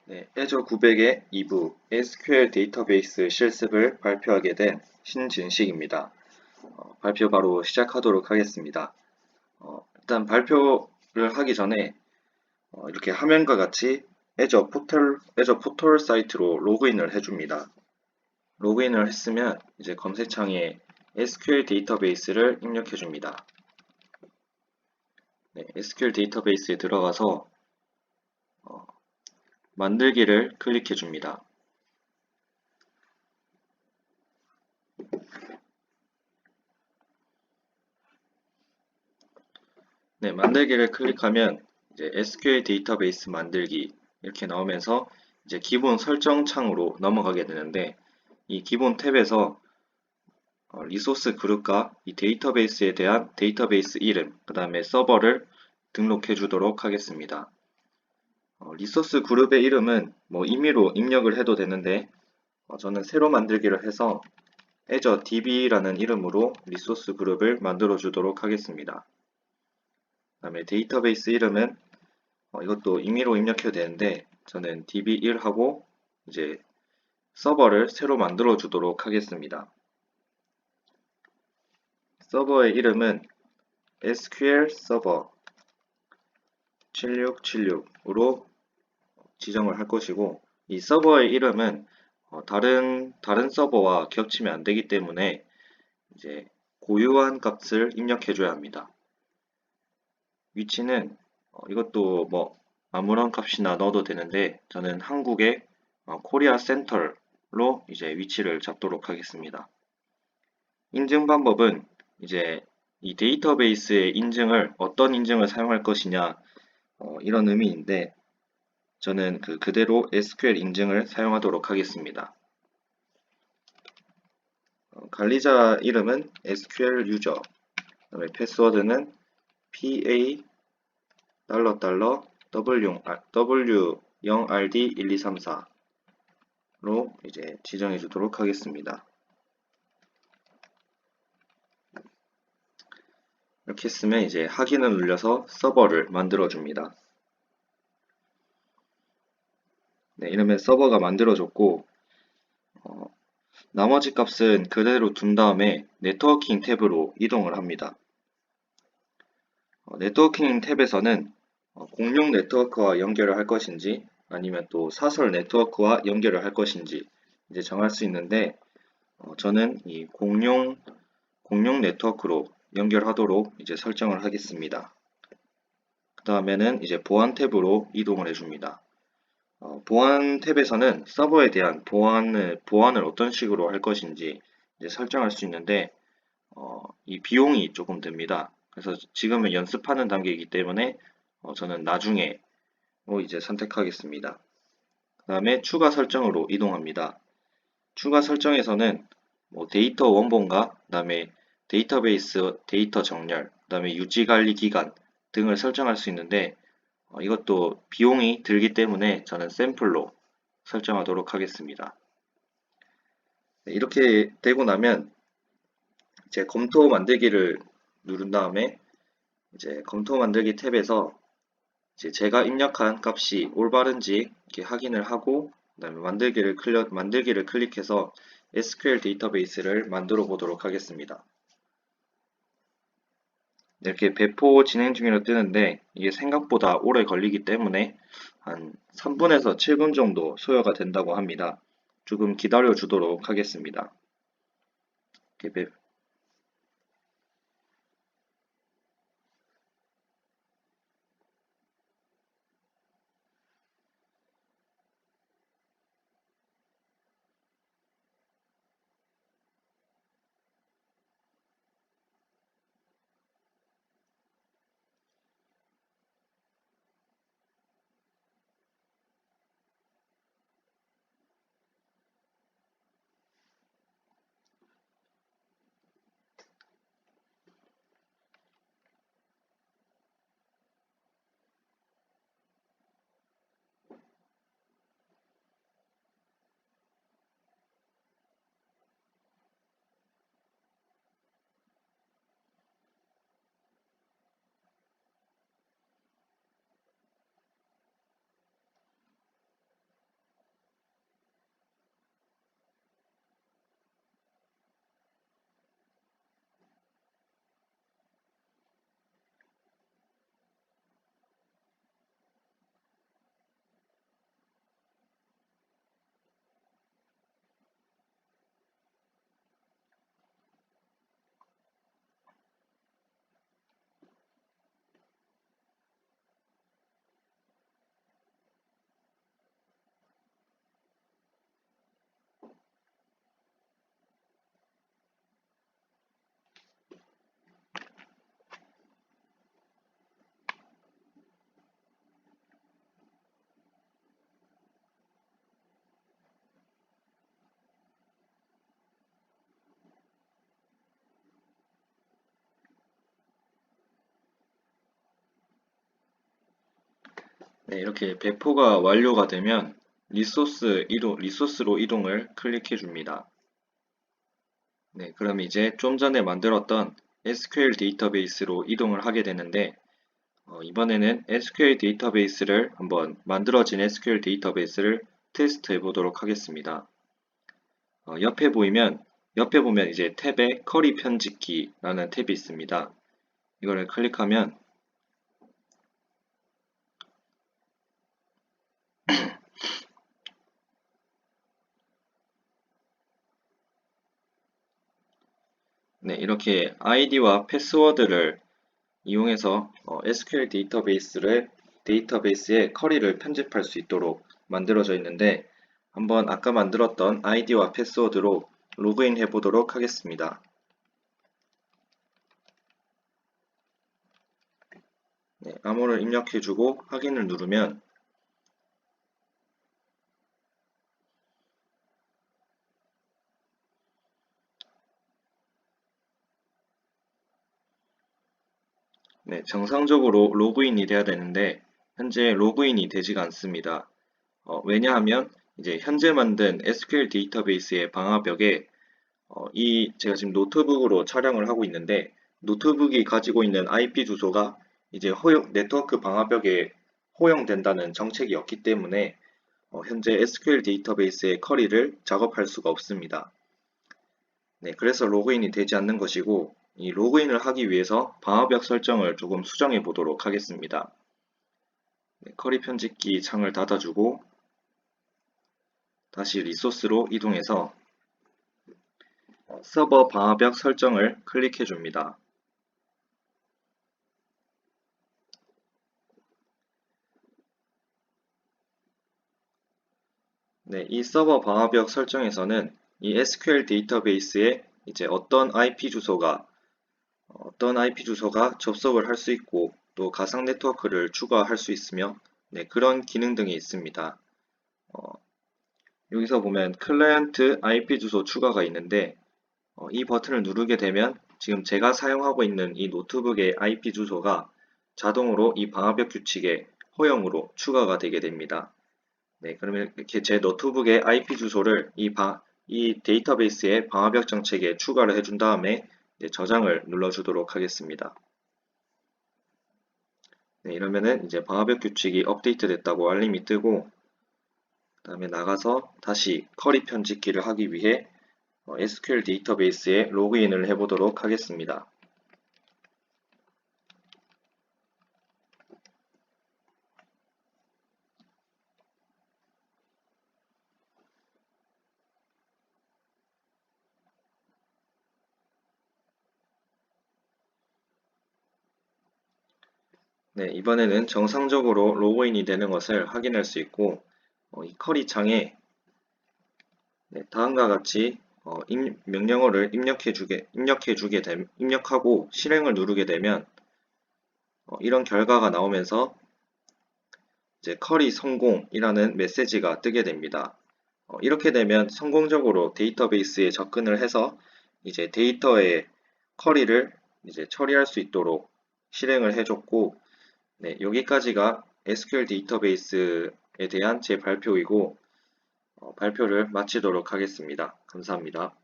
네, 애저 900의 2부 SQL 데이터베이스 실습을 발표하게 된 신진식입니다. 발표 바로 시작하도록 하겠습니다. 일단 발표를 하기 전에 이렇게 화면과 같이 애저 포털 사이트로 로그인을 해줍니다. 로그인을 했으면 이제 검색창에 SQL 데이터베이스를 입력해줍니다. 네, SQL 데이터베이스에 들어가서 만들기를 클릭해줍니다. 네, 만들기를 클릭하면 이제 SQL 데이터베이스 만들기 이렇게 나오면서 이제 기본 설정 창으로 넘어가게 되는데 이 기본 탭에서 리소스 그룹과 이 데이터베이스에 대한 데이터베이스 이름, 그 다음에 서버를 등록해 주도록 하겠습니다. 리소스 그룹의 이름은 뭐 임의로 입력을 해도 되는데 저는 새로 만들기를 해서 Azure DB라는 이름으로 리소스 그룹을 만들어 주도록 하겠습니다. 그 다음에 데이터베이스 이름은 이것도 임의로 입력해도 되는데 저는 db1하고 이제 서버를 새로 만들어 주도록 하겠습니다. 서버의 이름은 SQL 서버 7676으로 지정을 할 것이고 이 서버의 이름은 다른 서버와 겹치면 안 되기 때문에 이제 고유한 값을 입력해 줘야 합니다. 위치는 이것도 뭐 아무런 값이나 넣어도 되는데 저는 한국의 코리아 센터로 이제 위치를 잡도록 하겠습니다. 인증 방법은 이제 이 데이터베이스의 인증을 어떤 인증을 사용할 것이냐 이런 의미인데 저는 그대로 SQL 인증을 사용하도록 하겠습니다. 관리자 이름은 SQL 유저, 그다음에 패스워드는 PA W0RD1234로 이제 지정해 주도록 하겠습니다. 이렇게 했으면 이제 확인을 눌려서 서버를 만들어 줍니다. 네, 이러면 서버가 만들어졌고 나머지 값은 그대로 둔 다음에 네트워킹 탭으로 이동을 합니다. 네트워킹 탭에서는 공용 네트워크와 연결을 할 것인지 아니면 또 사설 네트워크와 연결을 할 것인지 이제 정할 수 있는데 저는 이 공용 네트워크로 연결하도록 이제 설정을 하겠습니다. 그 다음에는 이제 보안 탭으로 이동을 해줍니다. 보안 탭에서는 서버에 대한 보안을 어떤 식으로 할 것인지 이제 설정할 수 있는데 이 비용이 조금 듭니다. 그래서 지금은 연습하는 단계이기 때문에 저는 나중에 이제 선택하겠습니다. 그 다음에 추가 설정으로 이동합니다. 추가 설정에서는 뭐 데이터 원본과 그 다음에 데이터베이스 데이터 정렬, 그 다음에 유지 관리 기간 등을 설정할 수 있는데 이것도 비용이 들기 때문에 저는 샘플로 설정하도록 하겠습니다. 네, 이렇게 되고 나면 이제 검토 만들기를 누른 다음에 이제 검토 만들기 탭에서 이제 제가 입력한 값이 올바른지 이렇게 확인을 하고 그다음에 만들기를 클릭해서 SQL 데이터베이스를 만들어 보도록 하겠습니다. 이렇게 배포 진행 중이라 뜨는데 이게 생각보다 오래 걸리기 때문에 한 3분에서 7분 정도 소요가 된다고 합니다. 조금 기다려 주도록 하겠습니다. 이렇게 네, 이렇게 배포가 완료가 되면 리소스로 이동을 클릭해 줍니다. 네, 그럼 이제 좀 전에 만들었던 SQL 데이터베이스로 이동을 하게 되는데 이번에는 SQL 데이터베이스를 한번 만들어진 SQL 데이터베이스를 테스트해 보도록 하겠습니다. 옆에 보면 이제 탭에 쿼리 편집기라는 탭이 있습니다. 이거를 클릭하면 네, 이렇게 아이디와 패스워드를 이용해서 SQL 데이터베이스의 쿼리를 편집할 수 있도록 만들어져 있는데 한번 아까 만들었던 아이디와 패스워드로 로그인 해 보도록 하겠습니다. 네, 암호를 입력해주고 확인을 누르면 네, 정상적으로 로그인이 돼야 되는데 현재 로그인이 되지가 않습니다. 왜냐하면 이제 현재 만든 SQL 데이터베이스의 방화벽에 제가 지금 노트북으로 촬영을 하고 있는데 노트북이 가지고 있는 IP 주소가 이제 네트워크 방화벽에 허용된다는 정책이 없기 때문에 현재 SQL 데이터베이스의 쿼리를 작업할 수가 없습니다. 네, 그래서 로그인이 되지 않는 것이고 이 로그인을 하기 위해서 방화벽 설정을 조금 수정해 보도록 하겠습니다. 네, 쿼리 편집기 창을 닫아주고 다시 리소스로 이동해서 서버 방화벽 설정을 클릭해 줍니다. 네, 이 서버 방화벽 설정에서는 이 SQL 데이터베이스에 이제 어떤 IP 주소가 접속을 할 수 있고 또 가상 네트워크를 추가할 수 있으며 네, 그런 기능 등이 있습니다. 어, 여기서 보면 클라이언트 IP 주소 추가가 있는데 이 버튼을 누르게 되면 지금 제가 사용하고 있는 이 노트북의 IP 주소가 자동으로 이 방화벽 규칙에 허용으로 추가가 되게 됩니다. 네, 그러면 이렇게 제 노트북의 IP 주소를 이 데이터베이스의 방화벽 정책에 추가를 해준 다음에 저장을 눌러주도록 하겠습니다. 네, 이러면은 이제 방화벽 규칙이 업데이트 됐다고 알림이 뜨고 그 다음에 나가서 다시 쿼리 편집기를 하기 위해 SQL 데이터베이스에 로그인을 해보도록 하겠습니다. 네, 이번에는 정상적으로 로그인이 되는 것을 확인할 수 있고 이 쿼리 창에 네, 다음과 같이 명령어를 입력하고 실행을 누르게 되면 이런 결과가 나오면서 이제 쿼리 성공이라는 메시지가 뜨게 됩니다. 이렇게 되면 성공적으로 데이터베이스에 접근을 해서 이제 데이터의 쿼리를 이제 처리할 수 있도록 실행을 해줬고, 네, 여기까지가 SQL 데이터베이스에 대한 제 발표이고, 발표를 마치도록 하겠습니다. 감사합니다.